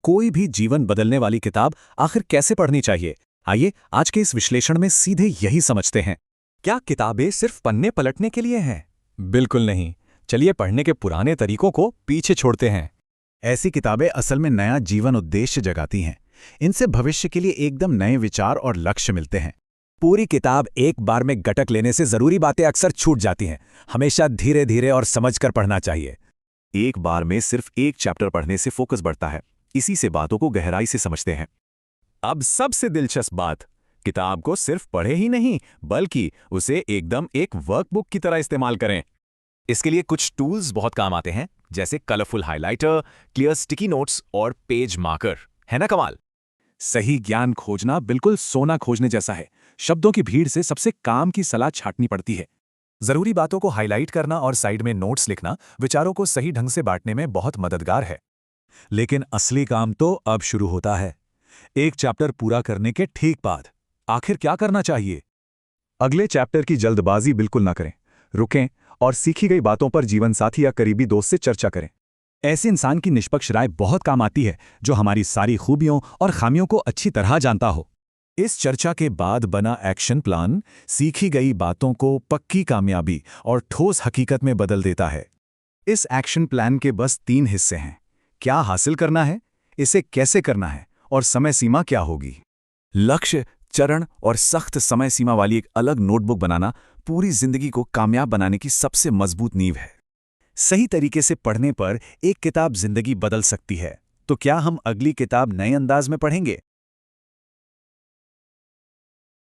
कोई भी जीवन बदलने वाली किताब आखिर कैसे पढ़नी चाहिए? आइए आज के इस विश्लेषण में सीधे यही समझते हैं। क्या किताबें सिर्फ पन्ने पलटने के लिए हैं? बिल्कुल नहीं। चलिए पढ़ने के पुराने तरीकों को पीछे छोड़ते हैं। ऐसी किताबें असल में नया जीवन उद्देश्य जगाती हैं। इनसे भविष्य के लिए एकदम नए विचार और लक्ष्य मिलते हैं। पूरी किताब एक बार में गटक लेने से जरूरी बातें अक्सर छूट जाती हैं। हमेशा धीरे धीरे और समझकर पढ़ना चाहिए। एक बार में सिर्फ एक चैप्टर पढ़ने से फोकस बढ़ता है। इसी से बातों को गहराई से समझते हैं। अब सबसे दिलचस्प बात, किताब को सिर्फ पढ़े ही नहीं बल्कि उसे एकदम एक वर्कबुक की तरह इस्तेमाल करें। इसके लिए कुछ टूल्स बहुत काम आते हैं, जैसे colourful highlighter, clear sticky notes और पेज मार्कर। है ना कमाल? सही ज्ञान खोजना बिल्कुल सोना खोजने जैसा है। शब्दों की भीड़ से सबसे काम की सलाह छांटनी पड़ती है। जरूरी बातों को हाईलाइट करना और साइड में नोट्स लिखना विचारों को सही ढंग से बांटने में बहुत मददगार है। लेकिन असली काम तो अब शुरू होता है। एक चैप्टर पूरा करने के ठीक बाद आखिर क्या करना चाहिए? अगले चैप्टर की जल्दबाजी बिल्कुल ना करें। रुकें और सीखी गई बातों पर जीवनसाथी या करीबी दोस्त से चर्चा करें। ऐसे इंसान की निष्पक्ष राय बहुत काम आती है, जो हमारी सारी खूबियों और खामियों को अच्छी तरह जानता हो। इस चर्चा के बाद बना एक्शन प्लान सीखी गई बातों को पक्की कामयाबी और ठोस हकीकत में बदल देता है। इस एक्शन प्लान के बस 3 हिस्से हैं। क्या हासिल करना है, इसे कैसे करना है और समय सीमा क्या होगी। लक्ष्य, चरण और सख्त समय सीमा वाली एक अलग नोटबुक बनाना पूरी जिंदगी को कामयाब बनाने की सबसे मजबूत नींव है। सही तरीके से पढ़ने पर एक किताब जिंदगी बदल सकती है। तो क्या हम अगली किताब नए अंदाज में पढ़ेंगे?